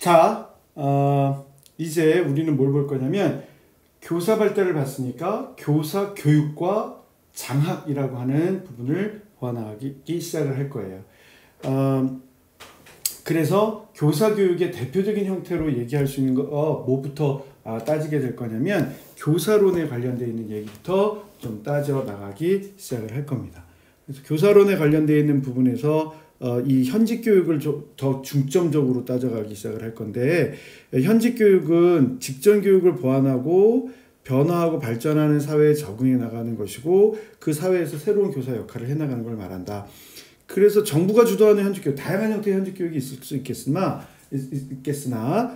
자, 이제 우리는 뭘 볼 거냐면 교사 발달을 봤으니까 교사 교육과 장학이라고 하는 부분을 보아나가기 시작을 할 거예요. 그래서 교사 교육의 대표적인 형태로 얘기할 수 있는 거 뭐부터 따지게 될 거냐면 교사론에 관련되어 있는 얘기부터 좀 따져 나가기 시작을 할 겁니다. 그래서 교사론에 관련되어 있는 부분에서 이 현직 교육을 더 중점적으로 따져가기 시작을 할 건데, 현직 교육은 직전 교육을 보완하고 변화하고 발전하는 사회에 적응해 나가는 것이고 그 사회에서 새로운 교사 역할을 해나가는 걸 말한다. 그래서 정부가 주도하는 현직 교육, 다양한 형태의 현직 교육이 있을 수 있겠으나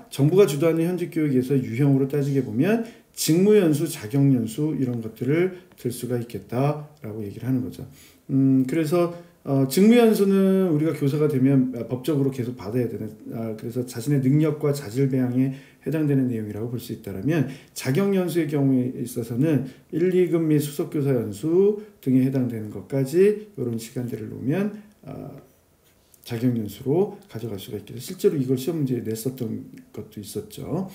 정부가 주도하는 현직 교육에서 유형으로 따지게 보면 직무연수, 자격연수 이런 것들을 들 수가 있겠다라고 얘기를 하는 거죠. 그래서 직무연수는 우리가 교사가 되면 법적으로 계속 받아야 되는, 그래서 자신의 능력과 자질 배양에 해당되는 내용이라고 볼 수 있다면, 자격연수의 경우에 있어서는 1, 2급 및 수석교사 연수 등에 해당되는 것까지 이런 시간들을 놓으면 자격연수로 가져갈 수가 있겠죠. 실제로 이걸 시험 문제에 냈었던 것도 있었죠.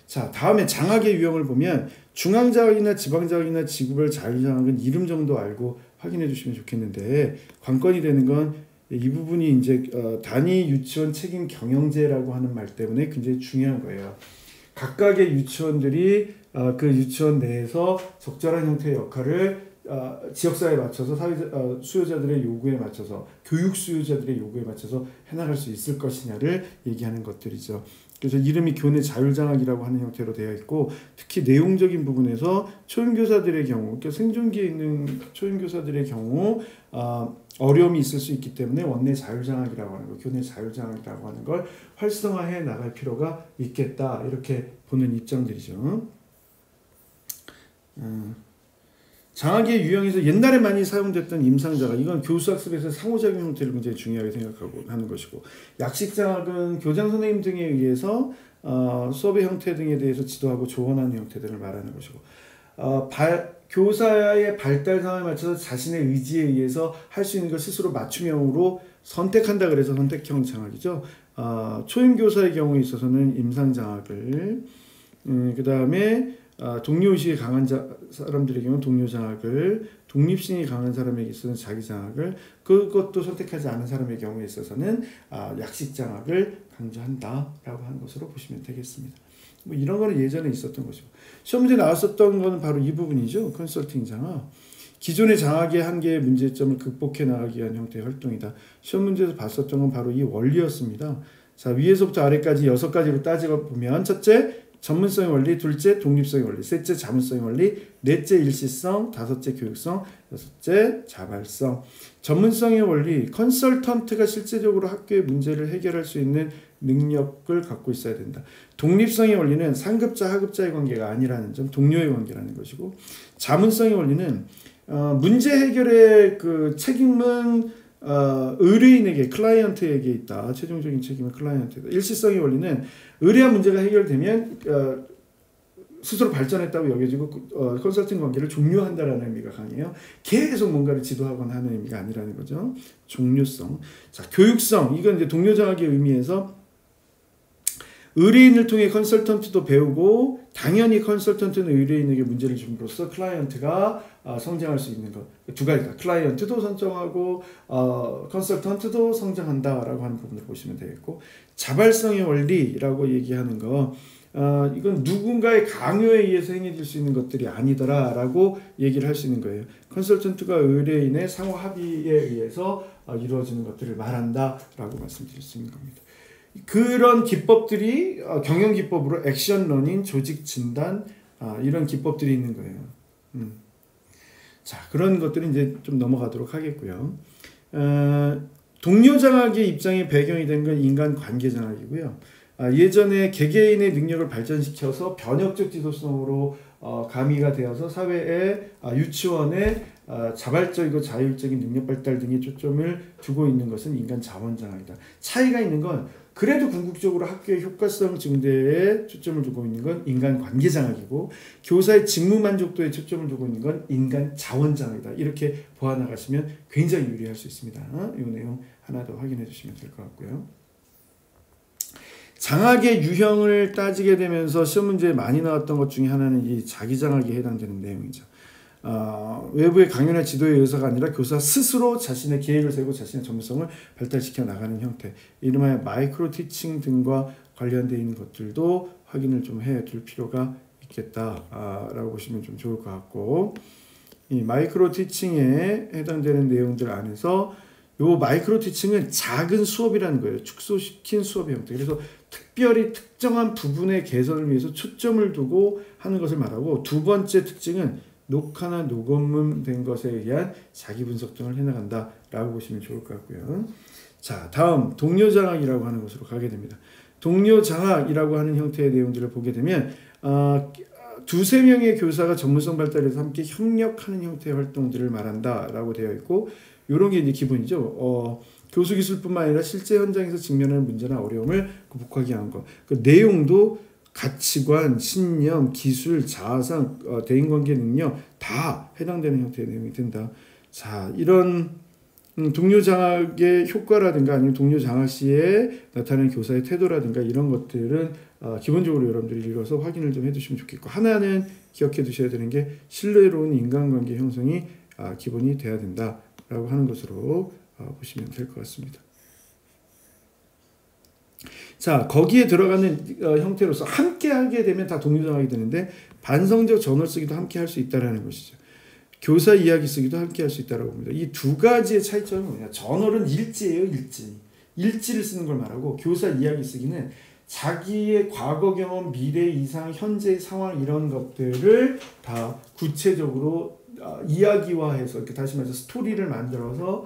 자, 다음에 장학의 유형을 보면 중앙장학이나 지방장학이나 지구별 자율장학은 이름 정도 알고 확인해 주시면 좋겠는데, 관건이 되는 건 이 부분이 이제 단위 유치원 책임 경영제라고 하는 말 때문에 굉장히 중요한 거예요. 각각의 유치원들이 그 유치원 내에서 적절한 형태의 역할을 지역사회에 맞춰서 수요자들의 요구에 맞춰서, 교육 수요자들의 요구에 맞춰서 해나갈 수 있을 것이냐를 얘기하는 것들이죠. 그래서 이름이 교내 자율장학이라고 하는 형태로 되어 있고, 특히 내용적인 부분에서 초임교사들의 경우, 그러니까 생존기에 있는 초임교사들의 경우 어려움이 있을 수 있기 때문에 원내 자율장학이라고 하는 거, 교내 자율장학이라고 하는 걸 활성화해 나갈 필요가 있겠다, 이렇게 보는 입장들이죠. 장학의 유형에서 옛날에 많이 사용됐던 임상장학, 이건 교수학습에서 상호작용 형태를 굉장히 중요하게 생각하고 하는 것이고, 약식장학은 교장 선생님 등에 의해서 수업의 형태 등에 대해서 지도하고 조언하는 형태들을 말하는 것이고, 교사의 발달 상황에 맞춰서 자신의 의지에 의해서 할 수 있는 걸 스스로 맞춤형으로 선택한다, 그래서 선택형 장학이죠. 초임교사의 경우에 있어서는 임상장학을, 그 다음에 동료의식이 강한 사람들의 경우는 동료장학을, 독립심이 강한 사람에게 있어서는 자기장학을, 그것도 선택하지 않은 사람의 경우에 있어서는 약식장학을 강조한다라고 하는 것으로 보시면 되겠습니다. 뭐 이런 거는 예전에 있었던 것이고, 시험 문제 나왔었던 거는 바로 이 부분이죠. 컨설팅 장학. 기존의 장학의 한계의 문제점을 극복해 나가기 위한 형태의 활동이다. 시험 문제에서 봤었던 건 바로 이 원리였습니다. 자, 위에서부터 아래까지 6가지로 따지고 보면, 첫째, 전문성의 원리, 둘째, 독립성의 원리, 셋째, 자문성의 원리, 넷째, 일시성, 다섯째, 교육성, 여섯째, 자발성. 전문성의 원리, 컨설턴트가 실제적으로 학교의 문제를 해결할 수 있는 능력을 갖고 있어야 된다. 독립성의 원리는 상급자, 하급자의 관계가 아니라는 점, 동료의 관계라는 것이고, 자문성의 원리는 문제 해결의 그 책임은 의뢰인에게, 클라이언트에게 있다. 최종적인 책임은 클라이언트에게. 일시성의 원리는 의뢰한 문제가 해결되면 스스로 발전했다고 여겨지고 컨설팅 관계를 종료한다라는 의미가 강해요. 계속 뭔가를 지도하거나 하는 의미가 아니라는 거죠. 종료성. 자, 교육성. 이건 이제 동료장학의 의미에서 의뢰인을 통해 컨설턴트도 배우고, 당연히 컨설턴트는 의뢰인에게 문제를 줌으로써 클라이언트가 성장할 수 있는 것. 두 가지다. 클라이언트도 성장하고 컨설턴트도 성장한다라고 하는 부분을 보시면 되겠고, 자발성의 원리라고 얘기하는 거, 이건 누군가의 강요에 의해서 행해질 수 있는 것들이 아니더라라고 얘기를 할 수 있는 거예요. 컨설턴트가 의뢰인의 상호 합의에 의해서 이루어지는 것들을 말한다라고 말씀드릴 수 있는 겁니다. 그런 기법들이 경영 기법으로 액션 러닝, 조직 진단, 이런 기법들이 있는 거예요. 자, 그런 것들은 이제 좀 넘어가도록 하겠고요. 동료 장학의 입장에 배경이 된 건 인간 관계 장학이고요. 예전에 개개인의 능력을 발전시켜서 변혁적 지도성으로 가미가 되어서 사회에, 유치원에 자발적이고 자율적인 능력 발달 등에 초점을 두고 있는 것은 인간 자원 장학이다. 차이가 있는 건, 그래도 궁극적으로 학교의 효과성 증대에 초점을 두고 있는 건 인간 관계 장학이고, 교사의 직무 만족도에 초점을 두고 있는 건 인간 자원 장학이다. 이렇게 보아나가시면 굉장히 유리할 수 있습니다. 이 내용 하나 더 확인해 주시면 될 것 같고요. 장학의 유형을 따지게 되면서 시험 문제에 많이 나왔던 것 중에 하나는 이 자기장학에 해당되는 내용이죠. 외부의 강연이나 지도에 의해서가 아니라 교사 스스로 자신의 계획을 세우고 자신의 전문성을 발달시켜 나가는 형태, 이름하여 마이크로 티칭 등과 관련되어 있는 것들도 확인을 좀 해둘 필요가 있겠다라고 보시면 좀 좋을 것 같고, 이 마이크로 티칭에 해당되는 내용들 안에서 요 마이크로 티칭은 작은 수업이라는 거예요. 축소시킨 수업의 형태. 그래서 특별히 특정한 부분의 개선을 위해서 초점을 두고 하는 것을 말하고, 두 번째 특징은 녹화나 녹음된 것에 의한 자기 분석 등을 해나간다 라고 보시면 좋을 것 같고요. 자, 다음 동료장학이라고 하는 것으로 가게 됩니다. 동료장학이라고 하는 형태의 내용들을 보게 되면 두세 명의 교사가 전문성 발달에서 함께 협력하는 형태의 활동들을 말한다 라고 되어 있고, 이런 게 이제 기본이죠. 교수 기술뿐만 아니라 실제 현장에서 직면하는 문제나 어려움을 극복하기 위한 것. 그 내용도 가치관, 신념, 기술, 자아상, 대인관계 능력 다 해당되는 형태의 내용이 된다. 자, 이런 동료 장학의 효과라든가 아니면 동료 장학 시에 나타나는 교사의 태도라든가 이런 것들은 기본적으로 여러분들이 읽어서 확인을 좀 해두시면 좋겠고, 하나는 기억해 두셔야 되는 게 신뢰로운 인간관계 형성이 기본이 돼야 된다라고 하는 것으로 보시면 될 것 같습니다. 자, 거기에 들어가는 형태로서 함께 하게 되면 다 동료장학이 되는데, 반성적 저널 쓰기도 함께 할 수 있다는 것이죠. 교사 이야기 쓰기도 함께 할 수 있다고 봅니다. 이 두 가지의 차이점은 뭐냐? 저널은 일지예요, 일지. 일지를 쓰는 걸 말하고, 교사 이야기 쓰기는 자기의 과거 경험, 미래 이상, 현재 상황 이런 것들을 다 구체적으로 이야기화해서, 다시 말해서 스토리를 만들어서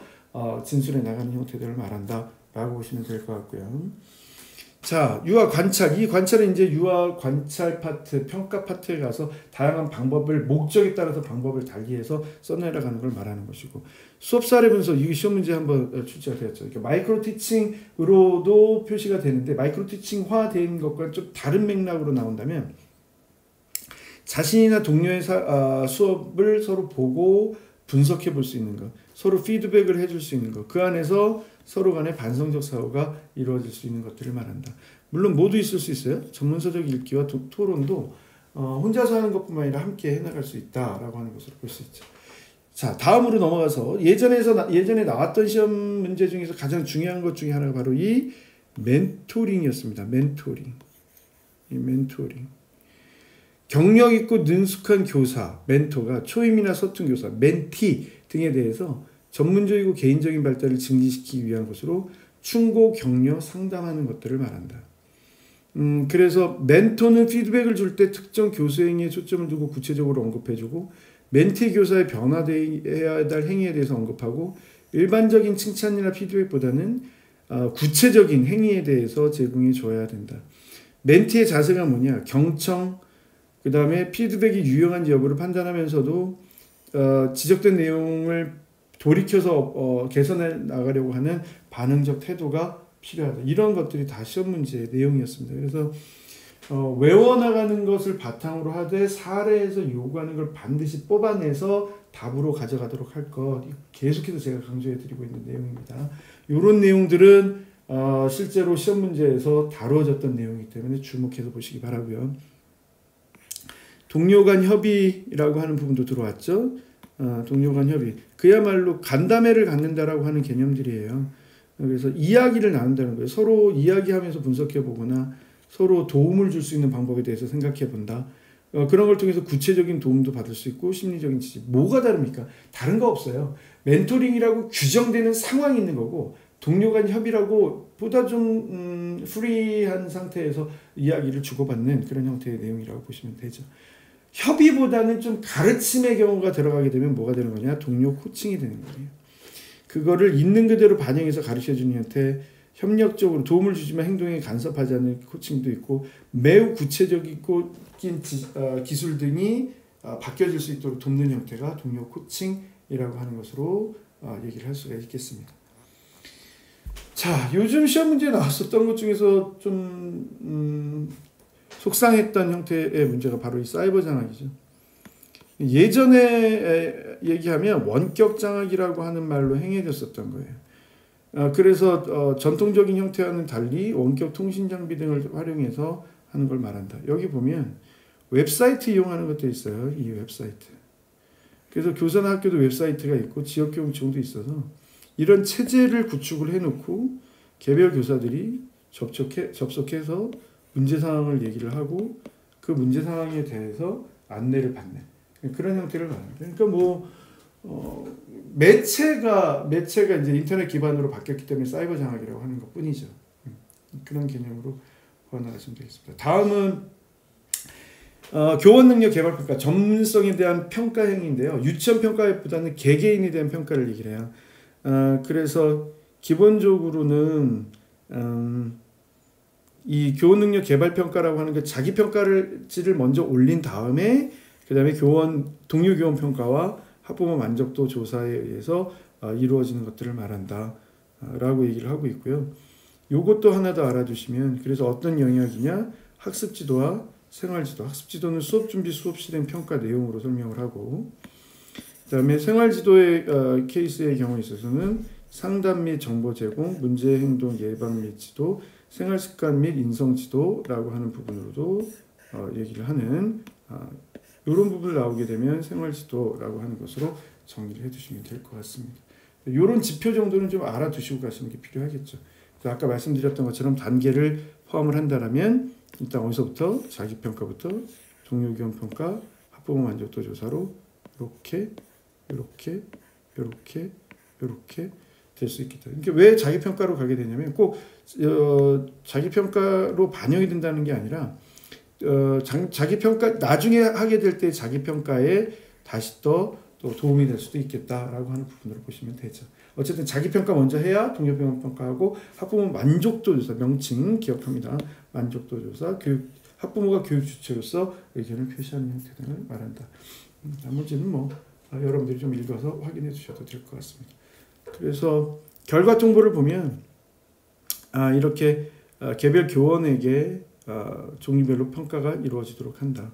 진술해 나가는 형태들을 말한다라고 보시면 될 것 같고요. 자, 유아 관찰. 이 관찰은 이제 유아 관찰 파트, 평가 파트에 가서 다양한 방법을, 목적에 따라서 방법을 달리해서 써내려가는 걸 말하는 것이고, 수업 사례 분석, 이 시험 문제 한번 출제가 되었죠. 그러니까 마이크로 티칭으로도 표시가 되는데, 마이크로 티칭화 된 것과 좀 다른 맥락으로 나온다면, 자신이나 동료의 수업을 서로 보고 분석해 볼 수 있는 것, 서로 피드백을 해줄 수 있는 것, 그 안에서 서로 간의 반성적 사고가 이루어질 수 있는 것들을 말한다. 물론 모두 있을 수 있어요. 전문서적 읽기와 토론도 혼자서 하는 것뿐만 아니라 함께 해나갈 수 있다라고 하는 것으로 볼 수 있죠. 자, 다음으로 넘어가서 예전에 나왔던 시험 문제 중에서 가장 중요한 것 중에 하나가 바로 이 멘토링이었습니다. 멘토링. 이 멘토링. 경력 있고 능숙한 교사, 멘토가 초임이나 서툰 교사, 멘티 등에 대해서 전문적이고 개인적인 발달을 증진시키기 위한 것으로 충고, 격려, 상담하는 것들을 말한다. 그래서 멘토는 피드백을 줄 때 특정 교수 행위에 초점을 두고 구체적으로 언급해주고, 멘티 교사의 변화해야 할 행위에 대해서 언급하고, 일반적인 칭찬이나 피드백보다는 구체적인 행위에 대해서 제공해 줘야 된다. 멘티의 자세가 뭐냐? 경청, 그 다음에 피드백이 유용한지 여부를 판단하면서도 지적된 내용을 돌이켜서 개선해 나가려고 하는 반응적 태도가 필요하다. 이런 것들이 다 시험 문제의 내용이었습니다. 그래서 외워나가는 것을 바탕으로 하되 사례에서 요구하는 걸 반드시 뽑아내서 답으로 가져가도록 할 것, 계속해서 제가 강조해드리고 있는 내용입니다. 이런 내용들은 실제로 시험 문제에서 다루어졌던 내용이기 때문에 주목해서 보시기 바라고요. 동료 간 협의라고 하는 부분도 들어왔죠. 동료 간 협의. 그야말로 간담회를 갖는다라고 하는 개념들이에요. 그래서 이야기를 나눈다는 거예요. 서로 이야기하면서 분석해 보거나 서로 도움을 줄 수 있는 방법에 대해서 생각해 본다. 그런 걸 통해서 구체적인 도움도 받을 수 있고 심리적인 지지. 뭐가 다릅니까? 다른 거 없어요. 멘토링이라고 규정되는 상황이 있는 거고, 동료 간 협의라고 보다 좀 프리한 상태에서 이야기를 주고받는 그런 형태의 내용이라고 보시면 되죠. 협의보다는 좀 가르침의 경우가 들어가게 되면 뭐가 되는 거냐? 동료 코칭이 되는 거예요. 그거를 있는 그대로 반영해서 가르쳐주는 형태, 협력적으로 도움을 주지만 행동에 간섭하지 않는 코칭도 있고, 매우 구체적이고 기술 등이 바뀌어질 수 있도록 돕는 형태가 동료 코칭이라고 하는 것으로 얘기를 할 수가 있겠습니다. 자, 요즘 시험 문제에 나왔었던 것 중에서 좀 속상했던 형태의 문제가 바로 이 사이버 장학이죠. 예전에 얘기하면 원격 장학이라고 하는 말로 행해졌었던 거예요. 그래서 전통적인 형태와는 달리 원격 통신 장비 등을 활용해서 하는 걸 말한다. 여기 보면 웹사이트 이용하는 것도 있어요. 이 웹사이트. 그래서 교사나 학교도 웹사이트가 있고 지역교육청도 있어서 이런 체제를 구축을 해놓고 개별 교사들이 접속해서 문제 상황을 얘기를 하고 그 문제 상황에 대해서 안내를 받는 그런 형태를 말합니다. 그러니까 뭐 매체가 이제 인터넷 기반으로 바뀌었기 때문에 사이버 장학이라고 하는 것뿐이죠. 그런 개념으로 보완하시면 되겠습니다. 다음은 교원 능력 개발 평가, 전문성에 대한 평가 행위인데요. 유치원 평가보다는 개개인에 대한 평가를 얘기를 해요. 그래서 기본적으로는 이 교원 능력 개발 평가라고 하는 게 자기 평가를지를 먼저 올린 다음에 그다음에 동료 교원 평가와 학부모 만족도 조사에 의해서 이루어지는 것들을 말한다 라고 얘기를 하고 있고요. 요것도 하나 더 알아두시면, 그래서 어떤 영역이냐, 학습지도와 생활지도. 학습지도는 수업 준비, 수업 실행 평가 내용으로 설명을 하고, 그 다음에 생활지도의 케이스의 경우에 있어서는 상담 및 정보 제공, 문제 행동 예방 및 지도, 생활습관 및 인성지도라고 하는 부분으로도 얘기를 하는 이런 부분을 나오게 되면 생활지도라고 하는 것으로 정리를 해두시면 될 것 같습니다. 이런 지표 정도는 좀 알아두시고 가시는 게 필요하겠죠. 아까 말씀드렸던 것처럼 단계를 포함을 한다면 일단 어디서부터 자기평가부터 동료교원평가, 학부모 만족도 조사로 이렇게 될 수 있겠다. 그러니까 왜 자기평가로 가게 되냐면 꼭 자기평가로 반영이 된다는 게 아니라 자기평가 나중에 하게 될 때 자기평가에 다시 또 도움이 될 수도 있겠다라고 하는 부분으로 보시면 되죠. 어쨌든 자기평가 먼저 해야 동료평가하고 학부모 만족도 조사, 명칭 기억합니다. 만족도 조사, 학부모가 교육 주체로서 의견을 표시하는 형태 등을 말한다. 나머지는 뭐 여러분들이 좀 읽어서 확인해 주셔도 될 것 같습니다. 그래서 결과 정보를 보면 이렇게 개별 교원에게 종류별로 평가가 이루어지도록 한다.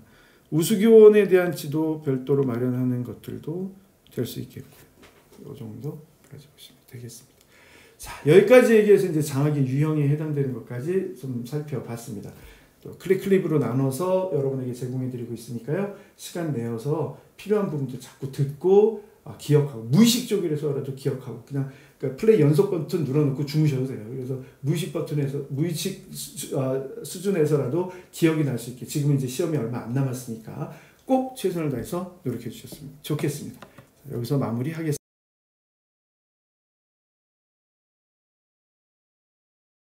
우수교원에 대한 지도 별도로 마련하는 것들도 될 수 있겠고, 이 정도까지 보시면 되겠습니다. 자, 여기까지 얘기해서 이제 장학의 유형에 해당되는 것까지 좀 살펴봤습니다. 또 클립으로 나눠서 여러분에게 제공해드리고 있으니까요. 시간 내어서 필요한 부분도 자꾸 듣고 기억하고, 무의식적이라서라도 기억하고, 그냥 그러니까 플레이 연속 버튼 눌러놓고 주무셔도 돼요. 그래서 무의식 수준에서라도 기억이 날 수 있게, 지금은 이제 시험이 얼마 안 남았으니까 꼭 최선을 다해서 노력해 주셨으면 좋겠습니다. 여기서 마무리하겠습니다.